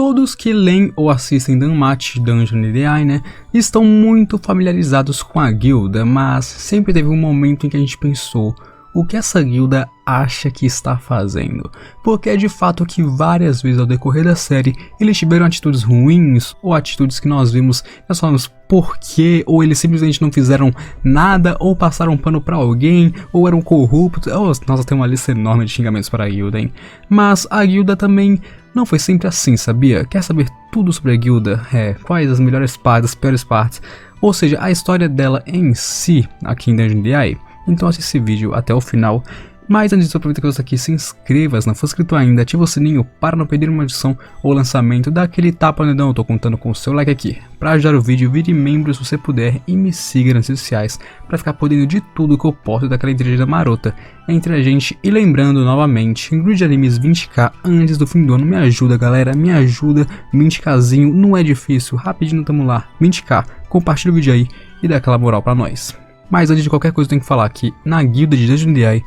Todos que leem ou assistem Danmachi, Dungeon e DI, né, estão muito familiarizados com a guilda, mas sempre teve um momento em que a gente pensou: o que essa guilda acha que está fazendo? Porque é de fato que várias vezes ao decorrer da série eles tiveram atitudes ruins ou atitudes que nós vimos, nós falamos por quê, ou eles simplesmente não fizeram nada, ou passaram pano pra alguém, ou eram corruptos. Nossa, tem uma lista enorme de xingamentos para a guilda, hein? Mas a guilda também não foi sempre assim, sabia? Quer saber tudo sobre a guilda? Quais as melhores partes, as piores partes? Ou seja, a história dela em si, aqui em Dungeon DI? Então assista esse vídeo até o final. Mas antes disso, aproveita que você aqui, se inscreva se não for inscrito ainda, ativa o sininho para não perder uma edição ou lançamento, dá aquele tapa no dedão, eu tô contando com o seu like aqui. Para ajudar o vídeo, vire membro se você puder e me siga nas redes sociais para ficar podendo de tudo que eu posto daquela entrevista marota entre a gente. E lembrando novamente, Grid Animes 20k antes do fim do ano, me ajuda galera, me ajuda, 20kzinho, não é difícil, rapidinho tamo lá, 20k, compartilha o vídeo aí e dá aquela moral pra nós. Mas antes de qualquer coisa eu tenho que falar que na guilda de Dungeon DI,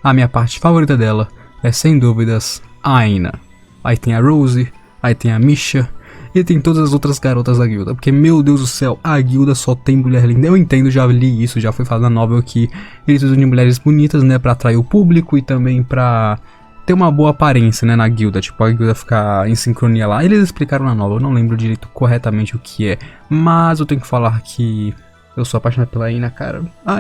a minha parte favorita dela é sem dúvidas a Aina. Aí tem a Rose, aí tem a Misha e tem todas as outras garotas da guilda. Porque meu Deus do céu, a guilda só tem mulher linda. Eu entendo, já li isso, já foi falado na novel que eles usam de mulheres bonitas, né, pra atrair o público e também pra ter uma boa aparência, né, na guilda. Tipo, a guilda ficar em sincronia lá. Eles explicaram na novel, eu não lembro direito corretamente o que é. Mas eu tenho que falar que eu sou apaixonado pela Aina, cara. A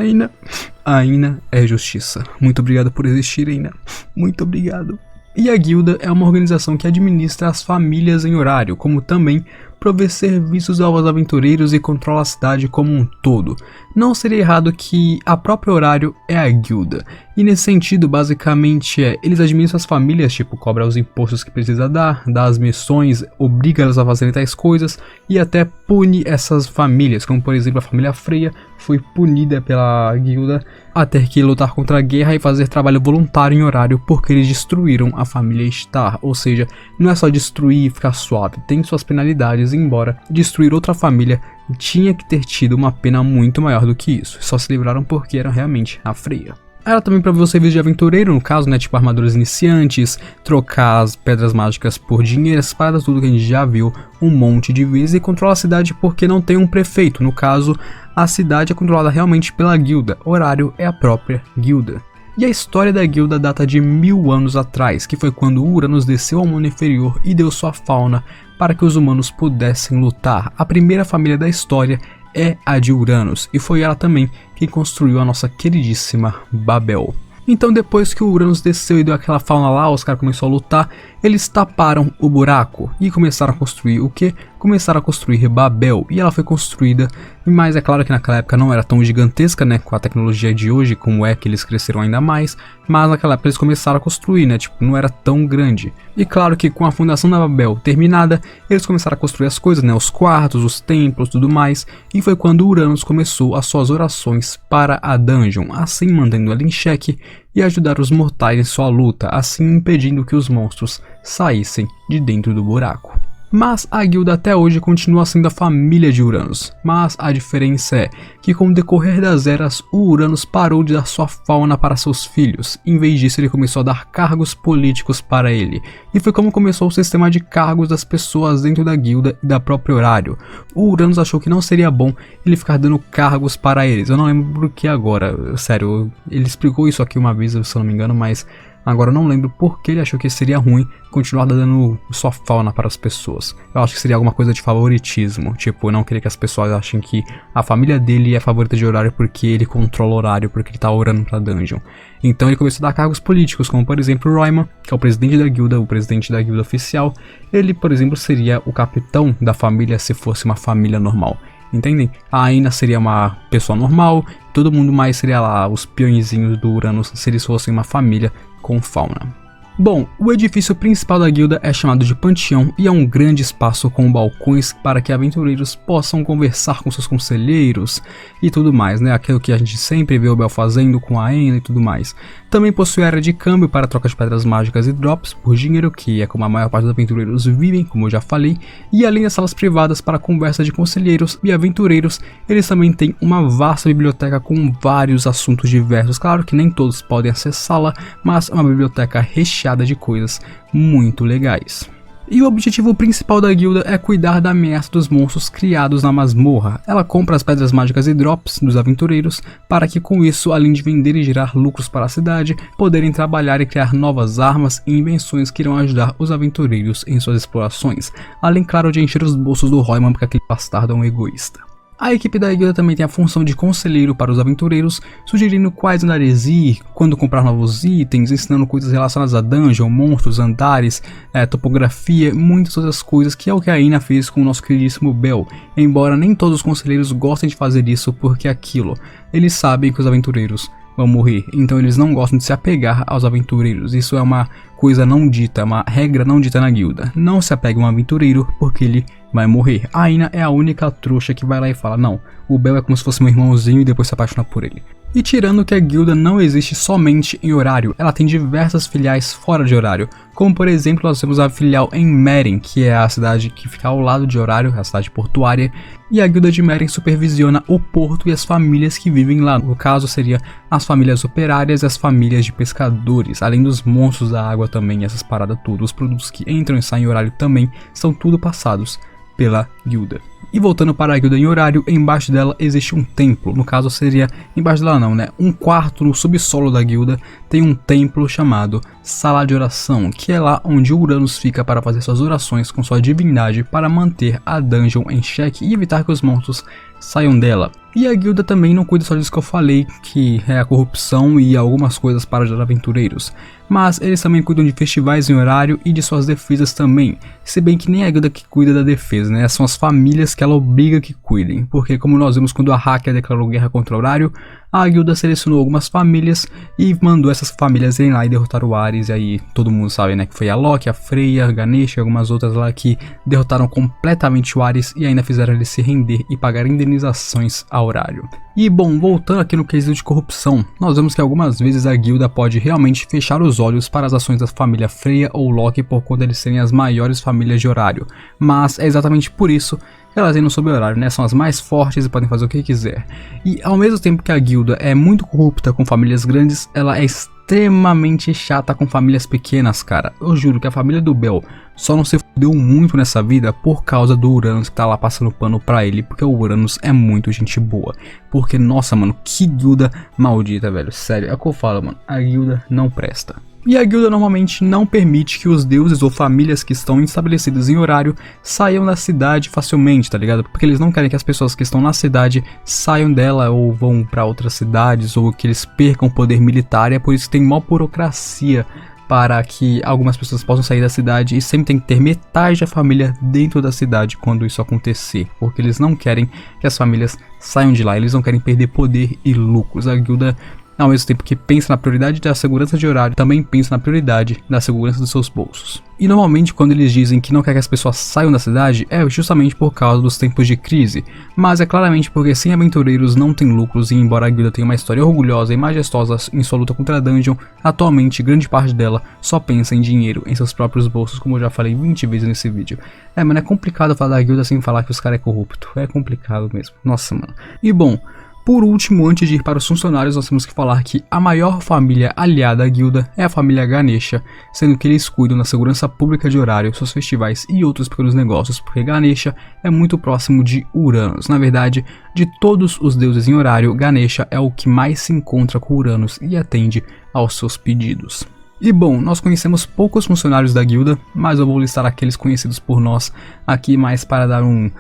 Aina é justiça. Muito obrigado por existir, Aina. Muito obrigado. E a guilda é uma organização que administra as famílias em horário, como também provê serviços aos aventureiros e controla a cidade como um todo. Não seria errado que a própria horário é a guilda. E nesse sentido, basicamente eles administram as famílias, tipo, cobra os impostos que precisa dar, dá as missões, obriga elas a fazerem tais coisas e até pune essas famílias, como por exemplo a família Freya foi punida pela guilda a ter que lutar contra a guerra e fazer trabalho voluntário em horário porque eles destruíram a família Star. Ou seja, não é só destruir e ficar suave, tem suas penalidades, embora destruir outra família tinha que ter tido uma pena muito maior do que isso. Só se livraram porque eram realmente a Freya. Ela também provê o serviço de aventureiro, no caso, né, tipo armaduras iniciantes, trocar as pedras mágicas por dinheiro, essas paradas, tudo que a gente já viu um monte de vezes, e controla a cidade porque não tem um prefeito. No caso, a cidade é controlada realmente pela guilda, horário é a própria guilda. E a história da guilda data de 1000 anos atrás, que foi quando Uranus desceu ao mundo inferior e deu sua fauna para que os humanos pudessem lutar. A primeira família da história é a de Uranus, e foi ela também quem construiu a nossa queridíssima Babel. Então depois que o Uranus desceu e deu aquela fauna lá, os caras começaram a lutar, eles taparam o buraco e começaram a construir o que? Começaram a construir Babel, e ela foi construída, mas é claro que naquela época não era tão gigantesca, né, com a tecnologia de hoje, como é que eles cresceram ainda mais, mas naquela época eles começaram a construir, né, tipo, não era tão grande. E claro que com a fundação da Babel terminada, eles começaram a construir as coisas, né, os quartos, os templos, tudo mais, e foi quando Uranus começou as suas orações para a dungeon, assim mantendo ela em xeque e ajudar os mortais em sua luta, assim impedindo que os monstros saíssem de dentro do buraco. Mas a guilda até hoje continua sendo a família de Uranus, mas a diferença é que com o decorrer das eras, o Uranus parou de dar sua fauna para seus filhos, em vez disso ele começou a dar cargos políticos para ele, e foi como começou o sistema de cargos das pessoas dentro da guilda e da própria horário. O Uranus achou que não seria bom ele ficar dando cargos para eles, eu não lembro por que agora, sério, ele explicou isso aqui uma vez, se eu não me engano, mas agora eu não lembro porque ele achou que seria ruim continuar dando só fauna para as pessoas. Eu acho que seria alguma coisa de favoritismo, tipo, não querer que as pessoas achem que a família dele é a favorita de horário porque ele controla o horário, porque ele tá orando pra dungeon. Então ele começou a dar cargos políticos, como por exemplo o Royman, que é o presidente da guilda, o presidente da guilda oficial. Ele, por exemplo, seria o capitão da família se fosse uma família normal. Entendem? A Aina seria uma pessoa normal, todo mundo mais seria lá os peõezinhos do Uranus se eles fossem uma família com fauna. Bom, o edifício principal da guilda é chamado de Panteão e é um grande espaço com balcões para que aventureiros possam conversar com seus conselheiros e tudo mais, né? Aquilo que a gente sempre vê o Bel fazendo com a Aina e tudo mais. Também possui área de câmbio para troca de pedras mágicas e drops por dinheiro, que é como a maior parte dos aventureiros vivem, como eu já falei. E além das salas privadas para conversa de conselheiros e aventureiros, eles também têm uma vasta biblioteca com vários assuntos diversos. Claro que nem todos podem acessá-la, mas é uma biblioteca recheada de coisas muito legais. E o objetivo principal da guilda é cuidar da ameaça dos monstros criados na masmorra. Ela compra as pedras mágicas e drops dos aventureiros para que com isso, além de vender e gerar lucros para a cidade, poderem trabalhar e criar novas armas e invenções que irão ajudar os aventureiros em suas explorações, além claro de encher os bolsos do Royman porque aquele bastardo é um egoísta. A equipe da guilda também tem a função de conselheiro para os aventureiros, sugerindo quais andares ir, quando comprar novos itens, ensinando coisas relacionadas a dungeon, monstros, andares, topografia, muitas outras coisas, que é o que a Ina fez com o nosso queridíssimo Bell, embora nem todos os conselheiros gostem de fazer isso porque é aquilo, eles sabem que os aventureiros vão morrer, então eles não gostam de se apegar aos aventureiros. Isso é uma coisa não dita, uma regra não dita na guilda. Não se apegue a um aventureiro porque ele vai morrer. A Ina é a única trouxa que vai lá e fala, não, o Bell é como se fosse meu irmãozinho, e depois se apaixona por ele. E tirando que a guilda não existe somente em horário, ela tem diversas filiais fora de horário, como por exemplo nós temos a filial em Meren, que é a cidade que fica ao lado de horário, a cidade portuária, e a guilda de Meren supervisiona o porto e as famílias que vivem lá, no caso seria as famílias operárias e as famílias de pescadores, além dos monstros da água também, essas paradas tudo, os produtos que entram e saem em horário também, são tudo passados pela guilda. E voltando para a guilda em horário, embaixo dela existe um templo, no caso seria, embaixo dela não, né, um quarto no subsolo da guilda tem um templo chamado Sala de Oração, que é lá onde Uranus fica para fazer suas orações com sua divindade para manter a dungeon em xeque e evitar que os monstros saiam dela. E a guilda também não cuida só disso que eu falei, que é a corrupção e algumas coisas para ajudar aventureiros, mas eles também cuidam de festivais em horário e de suas defesas também, se bem que nem a guilda que cuida da defesa, né, são as famílias que ela obriga que cuidem, porque como nós vimos quando a Hacker declarou guerra contra o horário, a guilda selecionou algumas famílias e mandou essas famílias irem lá e derrotar o Ares, e aí todo mundo sabe, né, que foi a Loki, a Freya, a Ganesha e algumas outras lá que derrotaram completamente o Ares e ainda fizeram ele se render e pagar indenizações a horário. E bom, voltando aqui no quesito de corrupção, nós vemos que algumas vezes a guilda pode realmente fechar os olhos para as ações da família Freya ou Loki por conta de serem as maiores famílias de horário, mas é exatamente por isso que elas ainda sob horário, né? São as mais fortes e podem fazer o que quiser. E ao mesmo tempo que a guilda é muito corrupta com famílias grandes, ela é extremamente chata com famílias pequenas, cara. Eu juro que a família do Bell só não se fudeu muito nessa vida por causa do Uranus que tá lá passando pano pra ele, porque o Uranus é muito gente boa. Porque, nossa, mano, que guilda maldita, velho. Sério, é o que eu falo, mano. A guilda não presta. E a guilda normalmente não permite que os deuses ou famílias que estão estabelecidas em horário saiam da cidade facilmente, tá ligado? Porque eles não querem que as pessoas que estão na cidade saiam dela ou vão pra outras cidades ou que eles percam poder militar, e é por isso que tem mó burocracia para que algumas pessoas possam sair da cidade e sempre tem que ter metade da família dentro da cidade quando isso acontecer, porque eles não querem que as famílias saiam de lá, eles não querem perder poder e lucros. A guilda, ao mesmo tempo que pensa na prioridade da segurança de horário, também pensa na prioridade da segurança dos seus bolsos. E normalmente quando eles dizem que não quer que as pessoas saiam da cidade, é justamente por causa dos tempos de crise, mas é claramente porque sem aventureiros não tem lucros, e embora a guilda tenha uma história orgulhosa e majestosa em sua luta contra a dungeon, atualmente grande parte dela só pensa em dinheiro, em seus próprios bolsos, como eu já falei 20 vezes nesse vídeo. Mano, é complicado falar da guilda sem falar que os caras é corrupto, é complicado mesmo, nossa, mano. E bom, por último, antes de ir para os funcionários, nós temos que falar que a maior família aliada à guilda é a família Ganesha, sendo que eles cuidam da segurança pública de horário, seus festivais e outros pequenos negócios, porque Ganesha é muito próximo de Uranus. Na verdade, de todos os deuses em horário, Ganesha é o que mais se encontra com Uranus e atende aos seus pedidos. E bom, nós conhecemos poucos funcionários da guilda, mas eu vou listar aqueles conhecidos por nós aqui mais para dar um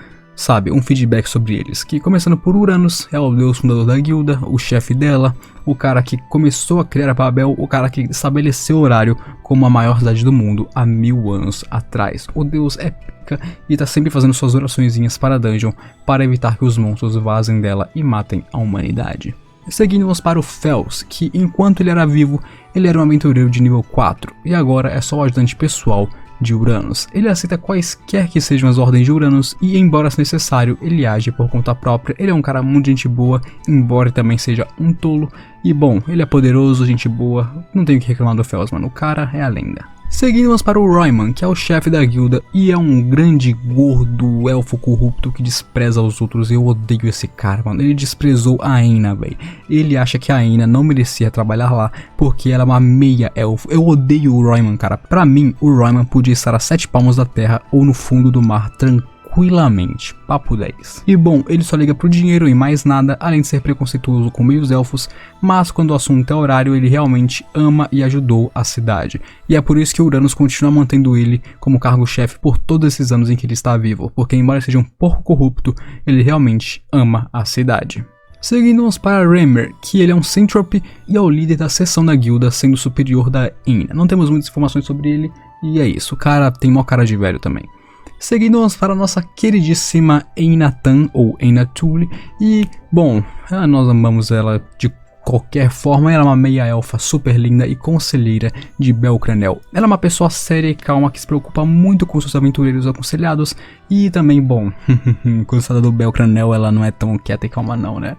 feedback sobre eles, que começando por Uranus, é o deus fundador da guilda, o chefe dela, o cara que começou a criar a Babel, o cara que estabeleceu o horário como a maior cidade do mundo há 1000 anos atrás. O deus é pica e tá sempre fazendo suas oraçõezinhas para a dungeon para evitar que os monstros vazem dela e matem a humanidade. Seguindo-nos para o Fels, que enquanto ele era vivo, ele era um aventureiro de nível 4 e agora é só o ajudante pessoal de Uranus. Ele aceita quaisquer que sejam as ordens de Uranus e, embora se necessário, ele age por conta própria. Ele é um cara muito gente boa, embora também seja um tolo. E bom, ele é poderoso, gente boa, não tenho o que reclamar do Fels, mano, o cara é a lenda. Seguimos para o Royman, que é o chefe da guilda e é um grande gordo elfo corrupto que despreza os outros. Eu odeio esse cara, mano. Ele desprezou a Aina, velho. Ele acha que a Aina não merecia trabalhar lá porque ela é uma meia elfo. Eu odeio o Royman, cara. Pra mim, o Royman podia estar a 7 palmos da terra ou no fundo do mar, tranquilamente, papo 10. E bom, ele só liga pro dinheiro e mais nada, além de ser preconceituoso com meios elfos, mas quando o assunto é horário, ele realmente ama e ajudou a cidade. E é por isso que Uranus continua mantendo ele como cargo-chefe por todos esses anos em que ele está vivo, porque embora seja um pouco corrupto, ele realmente ama a cidade. Seguimos para Remer, que ele é um Synthrope e é o líder da seção da guilda, sendo superior da Aina. Não temos muitas informações sobre ele, e é isso, o cara tem mó cara de velho também. Seguindo para a nossa queridíssima Einatan, ou Einatule, e, bom, nós amamos ela de qualquer forma. Ela é uma meia elfa super linda e conselheira de Belcranel. Ela é uma pessoa séria e calma que se preocupa muito com seus aventureiros aconselhados e também, bom, quando se trata do Belcranel ela não é tão quieta e calma não, né?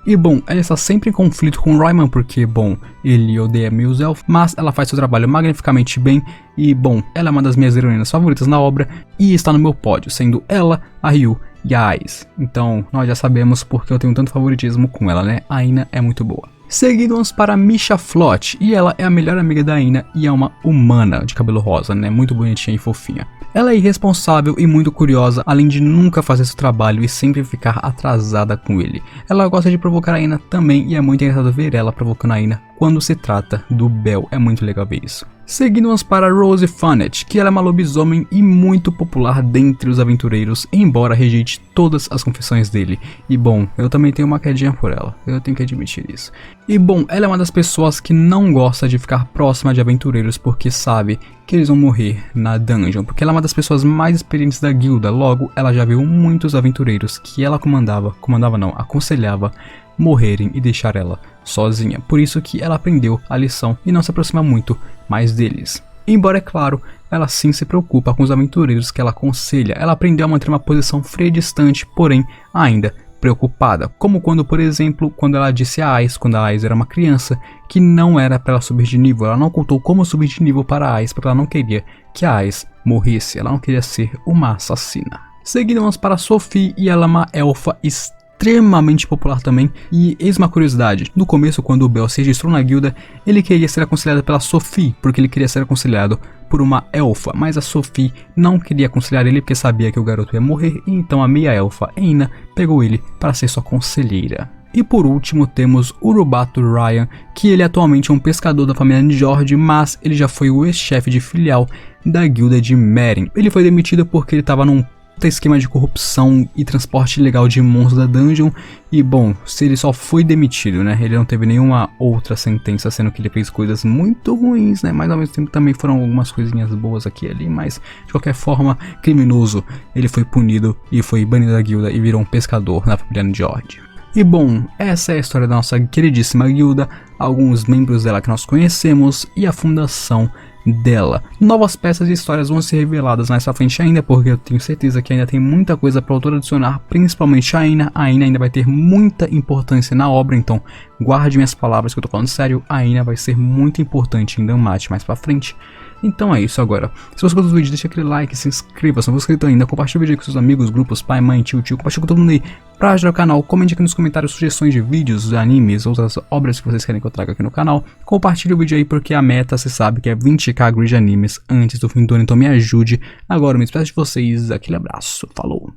E bom, ela está sempre em conflito com o Royman porque, bom, ele odeia meus elfos, mas ela faz seu trabalho magnificamente bem e, bom, ela é uma das minhas heroínas favoritas na obra e está no meu pódio, sendo ela, a Ryu e a Ais. Então, nós já sabemos porque eu tenho tanto favoritismo com ela, né? A Aina é muito boa. Seguimos para Misha Flott, e ela é a melhor amiga da Aina e é uma humana de cabelo rosa, né? Muito bonitinha e fofinha. Ela é irresponsável e muito curiosa, além de nunca fazer seu trabalho e sempre ficar atrasada com ele. Ela gosta de provocar a Aina também e é muito engraçado ver ela provocando a Aina quando se trata do Bel, é muito legal ver isso. Seguimos para Rose Funnet, que ela é uma lobisomem e muito popular dentre os aventureiros, embora rejeite todas as confissões dele. E bom, eu também tenho uma quedinha por ela, eu tenho que admitir isso. E bom, ela é uma das pessoas que não gosta de ficar próxima de aventureiros porque sabe que eles vão morrer na dungeon, porque ela é uma das pessoas mais experientes da guilda, logo ela já viu muitos aventureiros que ela aconselhava morrerem e deixar ela sozinha, por isso que ela aprendeu a lição e não se aproxima muito mais deles. Embora, é claro, ela sim se preocupa com os aventureiros que ela aconselha, ela aprendeu a manter uma posição fria e distante, porém ainda preocupada, como quando, por exemplo, quando ela disse a Ais, quando a Ais era uma criança, que não era para ela subir de nível, ela não contou como subir de nível para a Ais, porque ela não queria que a Ais morresse, ela não queria ser uma assassina. Seguimos para Sophie, e ela é uma elfa extremamente popular também, e eis uma curiosidade, no começo quando o Bel se registrou na guilda, ele queria ser aconselhado pela Sophie, porque ele queria ser aconselhado por uma elfa, mas a Sophie não queria aconselhar ele porque sabia que o garoto ia morrer, e então a meia elfa Aina pegou ele para ser sua conselheira. E por último temos Urubato Ryan, que ele atualmente é um pescador da família Njord, mas ele já foi o ex-chefe de filial da guilda de Merin. Ele foi demitido porque ele estava num esquema de corrupção e transporte ilegal de monstros da dungeon, e bom, se ele só foi demitido, né, ele não teve nenhuma outra sentença, sendo que ele fez coisas muito ruins, né, mas ao mesmo tempo também foram algumas coisinhas boas aqui e ali, mas de qualquer forma, criminoso, ele foi punido e foi banido da guilda e virou um pescador na família Njord. E bom, essa é a história da nossa queridíssima guilda, alguns membros dela que nós conhecemos e a fundação dela. Novas peças e histórias vão ser reveladas mais pra frente ainda, porque eu tenho certeza que ainda tem muita coisa para o autor adicionar, principalmente a Aina. A Aina ainda vai ter muita importância na obra, então guarde minhas palavras que eu tô falando sério, a Aina vai ser muito importante em Danmachi mais pra frente. Então é isso agora. Se você gostou do vídeo, deixa aquele like, se inscreva, se não for inscrito ainda, compartilha o vídeo com seus amigos, grupos, pai, mãe, tio, compartilha com todo mundo aí pra ajudar o canal. Comente aqui nos comentários sugestões de vídeos, animes, outras obras que vocês querem que eu traga aqui no canal. Compartilha o vídeo aí porque a meta, você sabe, que é 20k grid animes antes do fim do ano, então me ajude. Agora eu me despeço de vocês, aquele abraço, falou!